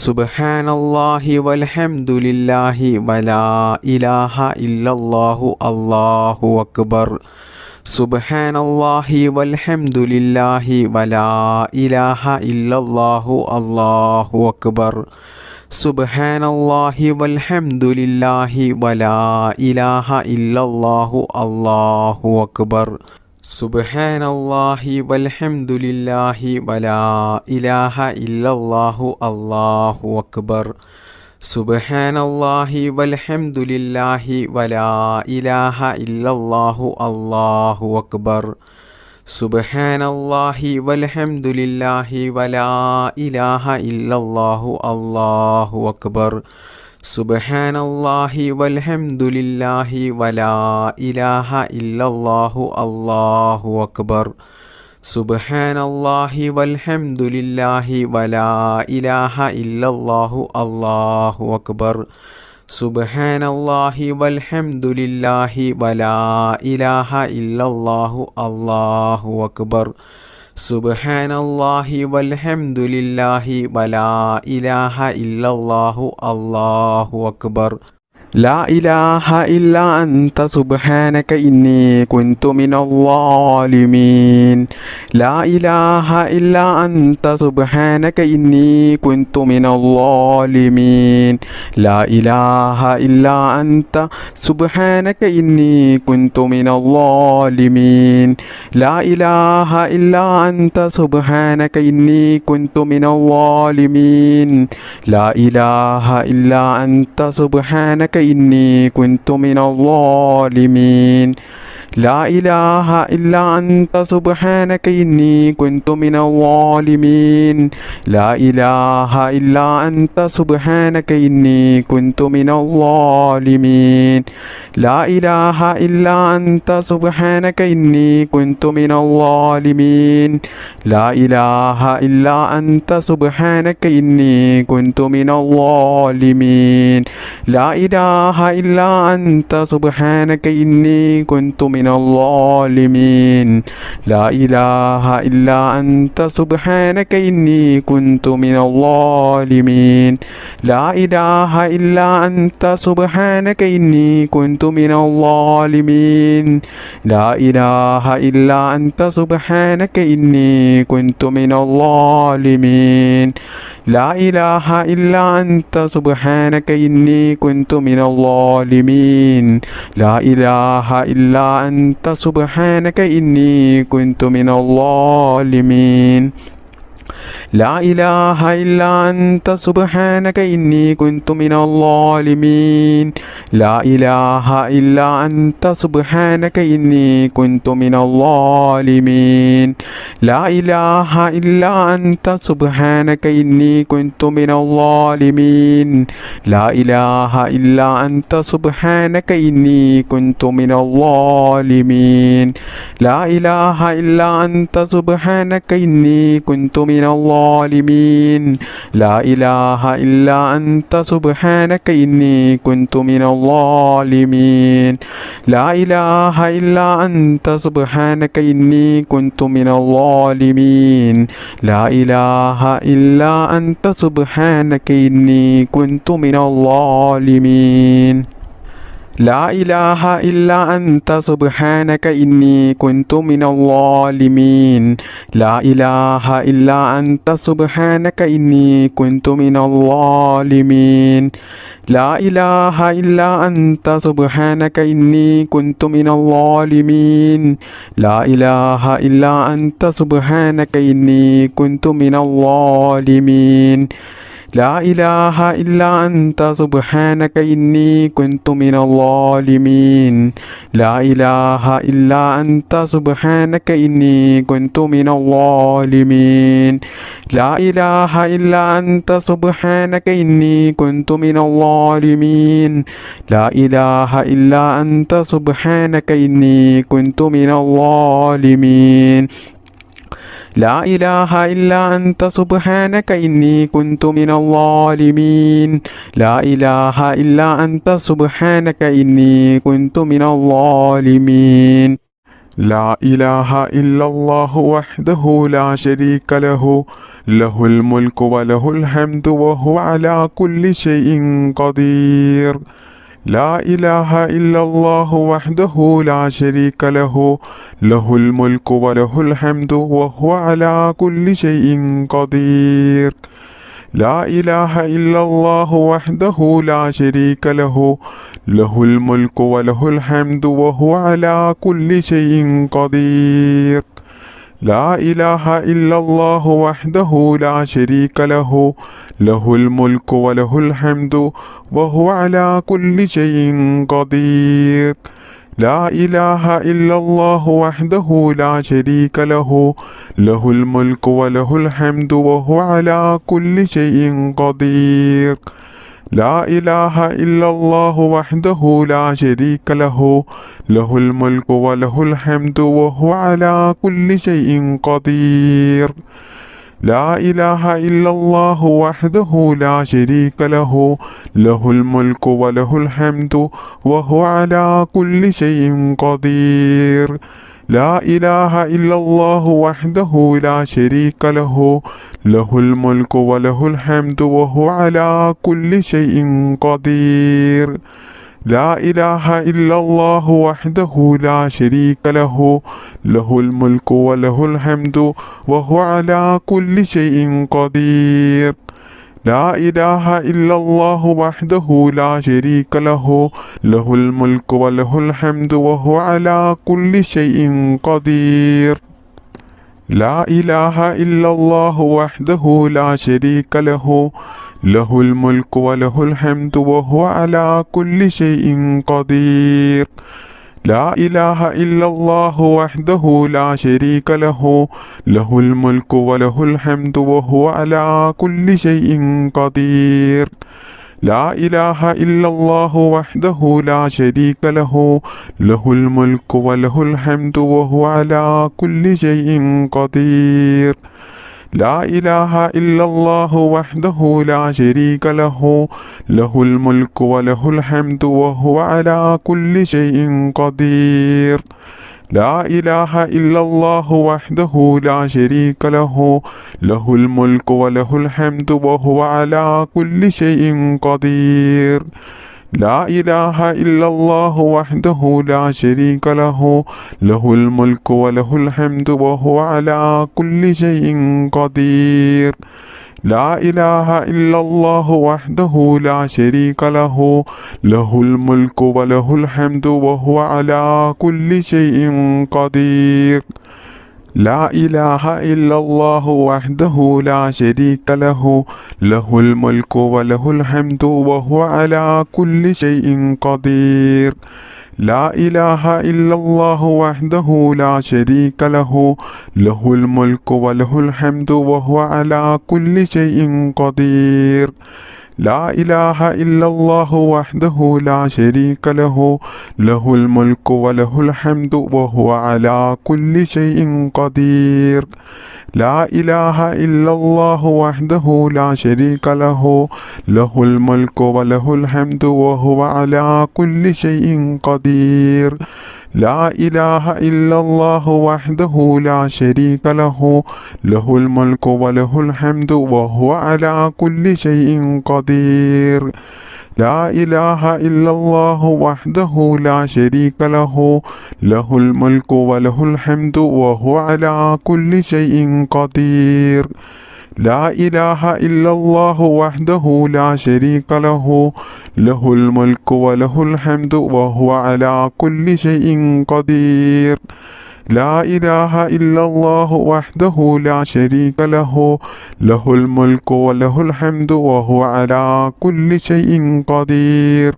സുബ്ഹാനല്ലാഹി വൽഹംദുലില്ലാഹി വലാ ഇലാഹ ഇല്ലല്ലാഹു അല്ലാഹു അക്ബർ. സുബ്ഹാനല്ലാഹി വൽഹംദുലില്ലാഹി വലാ ഇലാഹ ഇല്ലല്ലാഹു അല്ലാഹു അക്ബർ. സുബ്ഹാനല്ലാഹി വൽഹംദുലില്ലാഹി വലാ ഇലാഹ ഇല്ലല്ലാഹു അല്ലാഹു അക്ബർ. സുബ്ഹാനല്ലാഹി വൽഹംദുലില്ലാഹി വലാ ഇലാഹ ഇല്ലല്ലാഹു അല്ലാഹു അക്ബർ. സുബ്ഹാനല്ലാഹി വൽഹംദുലില്ലാഹി വലാ ഇലാഹ ഇല്ലല്ലാഹു അല്ലാഹു അക്ബർ. സുബ്ഹാനല്ലാഹി വൽഹംദുലില്ലാഹി വലാ ഇലാഹ ഇല്ലല്ലാഹു അല്ലാഹു അക്ബർ. സുബ്ഹാനല്ലാഹി വൽഹംദുലില്ലാഹി വലാ ഇലാഹ ഇല്ലല്ലാഹു അല്ലാഹു അക്ബർ. സുബ്ഹാനല്ലാഹി വൽഹംദുലില്ലാഹി വലാ ഇലാഹ ഇല്ലല്ലാഹു അല്ലാഹു അക്ബർ. സുബ്ഹാനല്ലാഹി വൽഹംദുലില്ലാഹി വലാ ഇലാഹ ഇല്ലല്ലാഹു അല്ലാഹു അക്ബർ. സുബ്ഹാനല്ലാഹി വൽഹംദുലില്ലാഹി വലാ ഇലാഹ ഇല്ലല്ലാഹു അല്ലാഹു അക്ബർ. ലാ ഇലാഹ ഇല്ലാ അൻത സുബ്ഹാനക ഇന്നി കുൻതു മിനൽ-ളാലിമീൻ. ലാ ഇലാഹ ഇല്ലാ അൻത സുബ്ഹാനക ഇന്നി കുൻതു മിനൽ-ളാലിമീൻ. ലാ ഇലാഹ ഇല്ലാ അൻത സുബ്ഹാനക ഇന്നി കുൻതു മിനൽ-ളാലിമീൻ. ലാ ഇലാഹ ഇല്ലാ അൻത സുബ്ഹാനക ഇന്നി കുൻതു മിനൽ-ളാലിമീൻ. ലാ ഇലാഹ ഇല്ലാ അൻത സുബ്ഹാനക ഇന്നി കുൻതു മിനൽ-ളാലിമീൻ. ലാ ഇലാഹ ഇല്ലാ അൻത സുബ്ഹാനക ഇന്നി കുൻതു മിനൽ-ളാലിമീൻ. ലാ ഇലാഹ ഇല്ലാ അൻത സുബ്ഹാനക ഇന്നി കുൻതു മിനൽ-ളാലിമീൻ. ലാ ഇലാഹ ഇല്ലാ അൻത സുബ്ഹാനക ഇന്നി കുൻതു മിനൽ-ളാലിമീൻ. ലാ ഇലാഹ ഇല്ലാ അൻത സുബ്ഹാനക ഇന്നി കുൻതു മിനൽ-ളാലിമീൻ. ലാ ഇലാഹ ഇല്ലാ അൻത സുബ്ഹാനക ഇന്നി കുൻതു മിനൽ-ളാലിമീൻ. ലാ ഇലാഹ ഇല്ലാ അൻത സുബ്ഹാനക ഇന്നി കുൻതു മിനൽ-ളാലിമീൻ. ലാ ഇലാഹ ഇല്ലാ അൻത സുബ്ഹാനക ഇന്നി കുൻതു മിനൽ-ളാലിമീൻ. ലാ ഇലാഹ ഇല്ലാ അൻത സുബ്ഹാനക ഇന്നി കുൻതു മിനൽ-ളാലിമീൻ. ലാ ഇലാഹ ഇല്ലാ അൻത സുബ്ഹാനക ഇന്നി കുൻതു മിനൽ-ളാലിമീൻ. ലാ ഇലാഹ ഇല്ലാ അൻത സുബ്ഹാനക ഇന്നി കുൻതു മിനൽ-ളാലിമീൻ. ലാ ഇലാഹ ഇല്ലാ അൻത സുബ്ഹാനക ഇന്നി കുൻതു മിനൽ-ളാലിമീൻ. ലാ ഇലാഹ ഇല്ലാ അൻത സുബ്ഹാനക ഇന്നി കുൻതു മിനൽ-ളാലിമീൻ. ലാ ഇലാഹ ഇല്ലാ അൻത സുബ്ഹാനക ഇന്നി കുൻതു മിനൽ-ളാലിമീൻ. ലാ ഇലാഹ ഇല്ലാ അൻത സുബ്ഹാനക ഇന്നി കുൻതു മിനൽ-ളാലിമീൻ. ലാ ഇലാഹ ഇല്ലാ അൻത സുബ്ഹാനക ഇന്നി കുൻതു മിനൽ-ളാലിമീൻ. ലാ ഇലാഹ ഇല്ലാ അൻത സുബ്ഹാനക ഇന്നി കുൻതു മിനൽ-ളാലിമീൻ. ലാ ഇലാഹ ഇല്ലാ അൻത സുബ്ഹാനക ഇന്നി കുൻതു മിനൽ-ളാലിമീൻ. ലാ ഇലാഹ ഇല്ലാ അൻത സുബ്ഹാനക ഇന്നി കുൻതു മിനൽ-ളാലിമീൻ. ലാ ഇലാഹ ഇല്ലാ അൻത സുബ്ഹാനക ഇന്നി കുൻതു മിനൽ-ളാലിമീൻ. ലാ ഇലാഹ ഇല്ലാ അൻത സുബ്ഹാനക ഇന്നി കുൻതു മിനൽ-ളാലിമീൻ. ലാ ഇലാഹ ഇല്ലാ അൻത സുബ്ഹാനക ഇന്നി കുൻതു മിനൽ-ളാലിമീൻ. ലാ ഇലാഹ ഇല്ലാ അൻത സുബ്ഹാനക ഇന്നി കുൻതു മിനൽ-ളാലിമീൻ. ലാ ഇലാഹ ഇല്ലാ അൻത സുബ്ഹാനക ഇന്നി കുൻതു മിനൽ-ളാലിമീൻ. ലാ ഇലാഹ ഇല്ലാ അൻത സുബ്ഹാനക ഇന്നി കുൻതു മിനൽ-ളാലിമീൻ. ലാ ഇലാഹ ഇല്ലാ അൻത സുബ്ഹാനക ഇന്നി കുൻതു മിനൽ-ളാലിമീൻ. ലാ ഇലാഹ ഇല്ലാ അൻത സുബ്ഹാനക ഇന്നി കുൻതു മിനൽ-ളാലിമീൻ. ലാ ഇലാഹ ഇല്ലാ അൻത സുബ്ഹാനക ഇന്നി കുൻതു മിനൽ-ളാലിമീൻ. ലാ ഇലാഹ ഇല്ലാ അൻത സുബ്ഹാനക ഇന്നി കുൻതു മിനൽ-ളാലിമീൻ. لا إله إلا الله وحده لا شريك له له الملك وله الحمد وهو على كل شيء قدير لا إله إلا الله وحده لا شريك له له الملك وله الحمد وهو على كل شيء قدير لا إله إلا الله وحده لا شريك له له الملك وله الحمد وهو على كل شيء قدير لا إله إلا الله وحده لا شريك له له الملك وله الحمد وهو على كل شيء قدير لا إله إلا الله وحده لا شريك له له الملك وله الحمد وهو على كل شيء قدير لا إله إلا الله وحده لا شريك له له الملك وله الحمد وهو على كل شيء قدير لا إله إلا الله وحده لا شريك له له الملك وله الحمد وهو على كل شيء قدير لا إله إلا الله وحده لا شريك له له الملك وله الحمد وهو على كل شيء قدير لا إله إلا الله وحده لا شريك له له الملك وله الحمد وهو على كل شيء قدير لا إله إلا الله وحده لا شريك له له الملك وله الحمد وهو على كل شيء قدير لا إله إلا الله وحده لا شريك له له الملك وله الحمد وهو على كل شيء قدير لا إله إلا الله وحده لا شريك له له الملك وله الحمد وهو على كل شيء قدير لا إله إلا الله وحده لا شريك له له الملك وله الحمد وهو على كل شيء قدير لا إله إلا الله وحده لا شريك له له الملك وله الحمد وهو على كل شيء قدير لا إله إلا الله وحده لا شريك له له الملك وله الحمد وهو على كل شيء قدير لا إله إلا الله وحده لا شريك له له الملك وله الحمد وهو على كل شيء قدير لا إله إلا الله وحده لا شريك له له الملك وله الحمد وهو على كل شيء قدير لا إله إلا الله وحده لا شريك له له الملك وله الحمد وهو على كل شيء قدير لا إله إلا الله وحده لا شريك له له الملك وله الحمد وهو على كل شيء قدير لا إله إلا الله وحده لا شريك له له الملك وله الحمد وهو على كل شيء قدير لا إله إلا الله وحده لا شريك له له الملك وله الحمد وهو على كل شيء قدير لا إله إلا الله وحده لا شريك له له الملك وله الحمد وهو على كل شيء قدير لا إله إلا الله وحده لا شريك له له الملك وله الحمد وهو على كل شيء قدير لا إله إلا الله وحده لا شريك له له الملك وله الحمد وهو على كل شيء قدير لا إله إلا الله وحده لا شريك له له الملك وله الحمد وهو على كل شيء قدير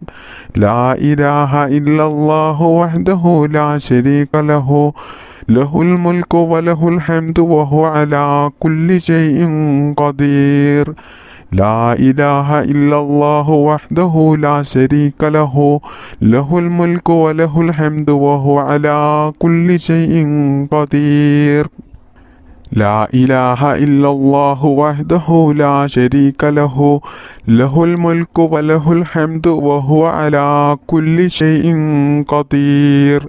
لا إله إلا الله وحده لا شريك له له الملك وله الحمد وهو على كل شيء قدير لا إله إلا الله وحده لا شريك له له الملك وله الحمد وهو على كل شيء قدير لا إله إلا الله وحده لا شريك له له الملك وله الحمد وهو على كل شيء قدير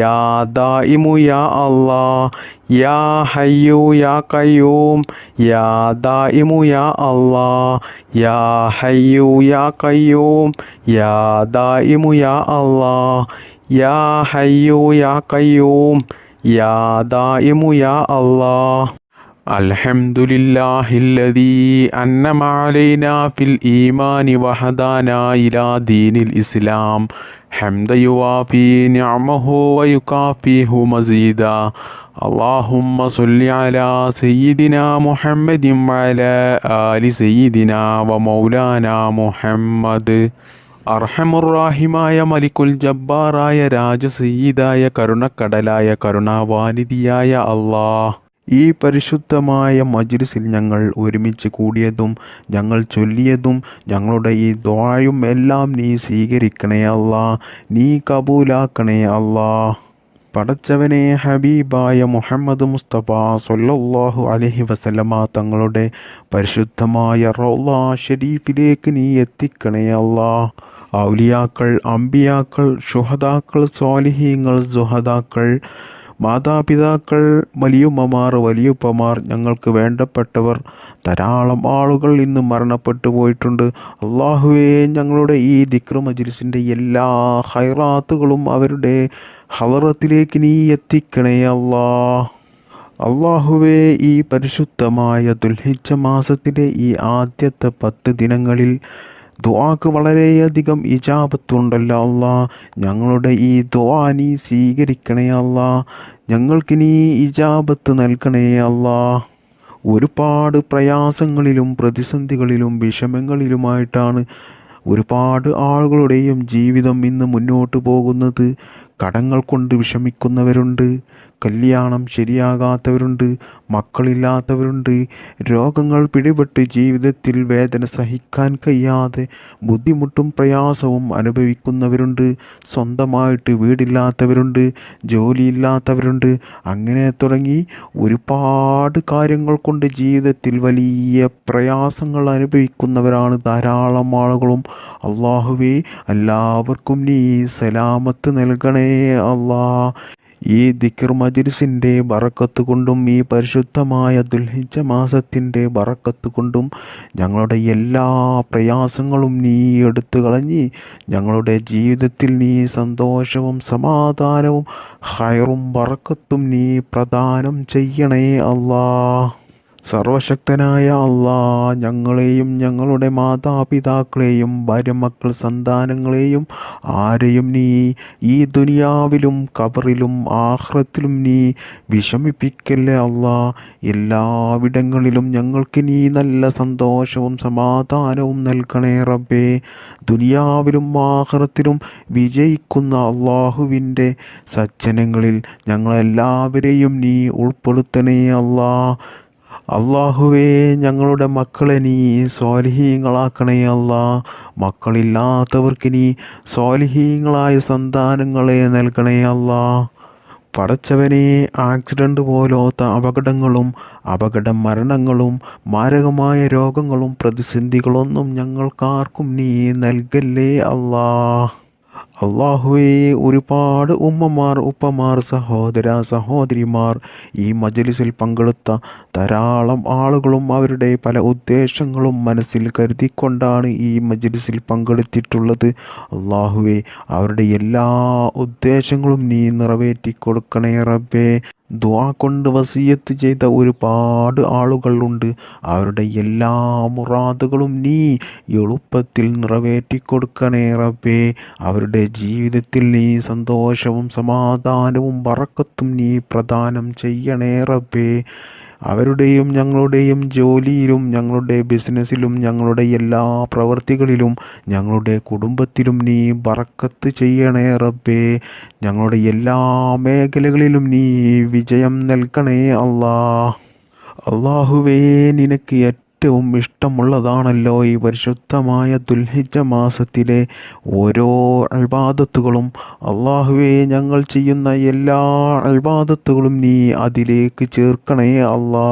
യാ ദായിമു യാ അല്ലാഹ് യാ ഹയ്യു യാ ഖയ്യൂം യാ ദായിമു യാ അല്ലാഹ് യാ ഹയ്യു യാ ഖയ്യൂം യാ ദായിമു യാ അല്ലാഹ് യാ ഹയ്യു യാ ഖയ്യൂം യാ ദായിമു യാ അല്ലാഹ്. അൽഹംദുലില്ലാഹില്ലദീ അൻഅമ അലൈനാ ഫിൽ ഈമാനി വഹദാനാ ഇലാ ദീനിൽ ഇസ്ലാം ഹംദൻ യുവാഫി നിഅമഹു വയുകാഫിഹു മസീദാ. അല്ലാഹുമ്മ സ്വല്ലി അലാ സയ്യിദിനാ മുഹമ്മദിൻ വഅലാ ആലി സയ്യിദിനാ വമൗലാനാ മുഹമ്മദ്. അർഹമുർറാഹിമായ മലിക്കുൽ ജബ്ബാറായ രാജസയ്യിദായ കരുണക്കടലായ കരുണാവാനിധിയായ അല്ലാഹ്, ഈ പരിശുദ്ധമായ മജ്‌ലിസിൽ ഞങ്ങൾ ഒരുമിച്ച് കൂടിയതും ഞങ്ങൾ ചൊല്ലിയതും ഞങ്ങളുടെ ഈ ദുആയും എല്ലാം നീ സ്വീകരിക്കണേ അല്ലാ, നീ കബൂലാക്കണേ അല്ലാ. പടച്ചവനെ, ഹബീബായ മുഹമ്മദ് മുസ്തഫ സ്വല്ലല്ലാഹു അലൈഹി വസല്ലമ തങ്ങളുടെ പരിശുദ്ധമായ റൗള ഷരീഫിലേക്ക് നീ എത്തിക്കണേ അല്ലാ. ഔലിയാക്കൾ, അമ്പിയാക്കൾ, ശുഹദാക്കൾ, സ്വാലിഹീങ്ങൾ, സുഹദാക്കൾ, മാതാപിതാക്കൾ, വലിയുമ്മമാർ, വലിയുപ്പമാർ, ഞങ്ങൾക്ക് വേണ്ടപ്പെട്ടവർ ധാരാളം ആളുകൾ ഇന്ന് മരണപ്പെട്ടു പോയിട്ടുണ്ട്. അള്ളാഹുവേ, ഞങ്ങളുടെ ഈ ദിക്ർ മജ്‌ലിസിൻ്റെ എല്ലാ ഖൈറാത്തുകളും അവരുടെ ഹളറത്തിലേക്ക് നീ എത്തിക്കണേ അല്ലാ. അള്ളാഹുവേ, ഈ പരിശുദ്ധമായ ദുൽഹിജ്ജ മാസത്തിലെ ഈ ആദ്യത്തെ 10 ദിനങ്ങളിൽ ദുആക്ക് വളരെയധികം ഇജാബത്തുണ്ടല്ലോ അല്ലാ. ഞങ്ങളുടെ ഈ ദുആ നീ സ്വീകരിക്കണേ അല്ലാ. ഞങ്ങൾക്ക് നീ ഇജാബത്ത് നൽകണേ അല്ലാ. ഒരുപാട് പ്രയാസങ്ങളിലും പ്രതിസന്ധികളിലും വിഷമങ്ങളിലുമായിട്ടാണ് ഒരുപാട് ആളുകളുടെയും ജീവിതം ഇന്ന് മുന്നോട്ട് പോകുന്നത്. കടങ്ങൾ കൊണ്ട് വിഷമിക്കുന്നവരുണ്ട്, കല്യാണം ശരിയാകാത്തവരുണ്ട്, മക്കളില്ലാത്തവരുണ്ട്, രോഗങ്ങൾ പിടിപെട്ട് ജീവിതത്തിൽ വേദന സഹിക്കാൻ കഴിയാതെ ബുദ്ധിമുട്ടും പ്രയാസവും അനുഭവിക്കുന്നവരുണ്ട്, സ്വന്തമായിട്ട് വീടില്ലാത്തവരുണ്ട്, ജോലിയില്ലാത്തവരുണ്ട്. അങ്ങനെ തുടങ്ങി ഒരുപാട് കാര്യങ്ങൾ കൊണ്ട് ജീവിതത്തിൽ വലിയ പ്രയാസങ്ങൾ അനുഭവിക്കുന്നവരാണ് ധാരാളം ആളുകളും. അള്ളാഹുവേ, എല്ലാവർക്കും നീ സലാമത്ത് നൽകണേ അല്ലാ. ഈ ദിക്ർ മജ്‌ലിസിൻ്റെ ബറക്കത്ത് കൊണ്ടും ഈ പരിശുദ്ധമായ ദുൽഹിജ്ജ മാസത്തിൻ്റെ ബറക്കത്ത് കൊണ്ടും ഞങ്ങളുടെ എല്ലാ പ്രയാസങ്ങളും നീ എടുത്തു കളഞ്ഞ് ഞങ്ങളുടെ ജീവിതത്തിൽ നീ സന്തോഷവും സമാധാനവും ഖൈറും ബറക്കത്തും നീ പ്രദാനം ചെയ്യണേ അല്ലാ. സർവശക്തനായ അല്ലാ, ഞങ്ങളെയും ഞങ്ങളുടെ മാതാപിതാക്കളെയും ഭാര്യമക്കൾ സന്താനങ്ങളെയും ആരെയും നീ ഈ ദുനിയാവിലും ഖബറിലും ആഖിറത്തിലും നീ വിഷമിപ്പിക്കല്ലേ അല്ലാ. എല്ലാവിടങ്ങളിലും ഞങ്ങൾക്ക് നീ നല്ല സന്തോഷവും സമാധാനവും നൽകണേ റബ്ബേ. ദുനിയാവിലും ആഖിറത്തിലും വിജയിക്കുന്ന അള്ളാഹുവിൻ്റെ സജ്ജനങ്ങളിൽ ഞങ്ങളെല്ലാവരെയും നീ ഉൾപ്പെടുത്തണേ അല്ലാ. അള്ളാഹുവേ, ഞങ്ങളുടെ മക്കളെ നീ സ്വാലിഹീങ്ങളാക്കണേ അല്ലാ. മക്കളില്ലാത്തവർക്ക് നീ സ്വാലിഹീങ്ങളായ സന്താനങ്ങളെ നൽകണേ അല്ലാ. പടച്ചവനെ, ആക്സിഡൻ്റ് പോലത്തെ അപകടങ്ങളും അപകട മരണങ്ങളും മാരകമായ രോഗങ്ങളും പ്രതിസന്ധികളൊന്നും ഞങ്ങൾക്കാർക്കും നീ നൽകല്ലേ അല്ലാ. അള്ളാഹുവേ, ഒരുപാട് ഉമ്മമാർ, ഉപ്പമാർ, സഹോദര സഹോദരിമാർ, ഈ മജ്‌ലിസിൽ പങ്കെടുത്ത ധാരാളം ആളുകളും അവരുടെ പല ഉദ്ദേശങ്ങളും മനസ്സിൽ കരുതിക്കൊണ്ടാണ് ഈ മജ്‌ലിസിൽ പങ്കെടുത്തിട്ടുള്ളത്. അള്ളാഹുവേ, അവരുടെ എല്ലാ ഉദ്ദേശങ്ങളും നീ നിറവേറ്റി കൊടുക്കണേ റബ്ബേ. ദുആ കൊണ്ട് വസിയത്ത് ചെയ്ത ഒരുപാട് ആളുകളുണ്ട്. അവരുടെ എല്ലാ മുറാദുകളും നീ എളുപ്പത്തിൽ നിറവേറ്റി കൊടുക്കണേ റബ്ബേ. അവരുടെ ജീവിതത്തിൽ നീ സന്തോഷവും സമാധാനവും ബറക്കത്തും നീ പ്രദാനം ചെയ്യണേ റബ്ബേ. അവരുടെയും ഞങ്ങളുടെയും ജോലിയിലും ഞങ്ങളുടെ ബിസിനസ്സിലും ഞങ്ങളുടെ എല്ലാ പ്രവൃത്തികളിലും ഞങ്ങളുടെ കുടുംബത്തിലും നീ ബറക്കത്ത് ചെയ്യണേ റബ്ബേ. ഞങ്ങളുടെ എല്ലാ മേഖലകളിലും നീ വിജയം നൽകണേ അല്ലാ. അള്ളാഹുവേ, നിനക്ക് ഏറ്റവും ഇഷ്ടമുള്ളതാണല്ലോ ഈ പരിശുദ്ധമായ ദുൽഹിജ്ജ മാസത്തിലെ ഓരോ ഇബാദത്തുകളും. അള്ളാഹുവേ, ഞങ്ങൾ ചെയ്യുന്ന എല്ലാ ഇബാദത്തുകളും നീ അതിലേക്ക് ചേർക്കണേ അല്ലാ.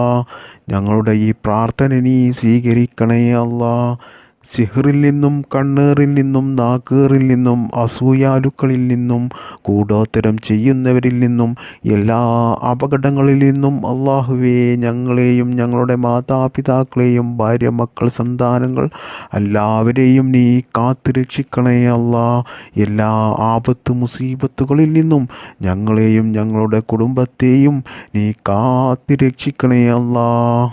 ഞങ്ങളുടെ ഈ പ്രാർത്ഥന നീ സ്വീകരിക്കണേ അല്ലാ. സിഹ്റിൽ നിന്നും കണ്ണേറിൽ നിന്നും നാക്കേറിൽ നിന്നും അസൂയാലുക്കളിൽ നിന്നും കൂടോത്തരം ചെയ്യുന്നവരിൽ നിന്നും എല്ലാ അപകടങ്ങളിൽ നിന്നും അള്ളാഹുവേ ഞങ്ങളെയും ഞങ്ങളുടെ മാതാപിതാക്കളെയും ഭാര്യ മക്കൾ സന്താനങ്ങൾ എല്ലാവരെയും നീ കാത്തു രക്ഷിക്കണേ അല്ലാ. എല്ലാ ആപത്ത് മുസീബത്തുകളിൽ നിന്നും ഞങ്ങളെയും ഞങ്ങളുടെ കുടുംബത്തെയും നീ കാത്തു രക്ഷിക്കണേ അല്ലാ.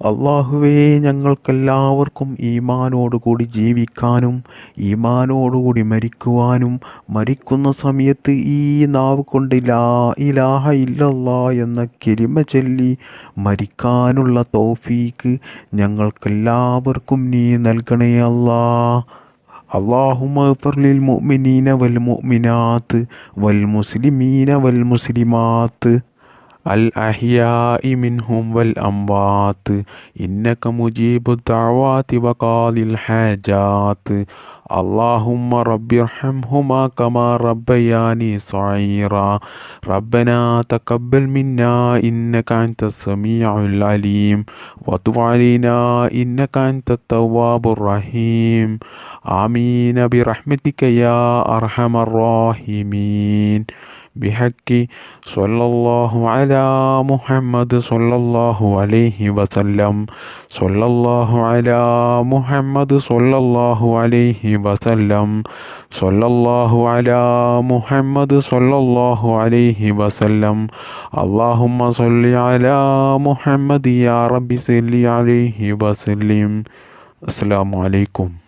അള്ളാഹുവേ ഞങ്ങൾക്കെല്ലാവർക്കും ഈമാനോടുകൂടി ജീവിക്കാനും ഈമാനോടുകൂടി മരിക്കുവാനും മരിക്കുന്ന സമയത്ത് ഈ നാവ് കൊണ്ട് ലാ ഇലാഹ ഇല്ലല്ലാ എന്ന കലിമ ചൊല്ലി മരിക്കാനുള്ള തൗഫീക്ക് ഞങ്ങൾക്കെല്ലാവർക്കും നീ നൽകണേ അല്ലാ. اللهم اغفر للمؤمنين والمؤمنات والمسلمين والمسلمات الأحياء منهم والأموات إنك مجيب الدعوات وقاضي الحاجات. اللهم رب ارحمهما كما ربياني صغيرا. ربنا تقبل منا إنك أنت السميع العليم وتب علينا إنك أنت التواب الرحيم. آمين برحمتك يا أرحم الراحمين. بحق صلى الله على محمد صلى الله عليه وسلم. صلى الله على محمد صلى الله عليه وسلم. صلى الله على محمد صلى الله عليه وسلم. اللهم صل على محمد يا رب صل عليه وسلم. السلام عليكم.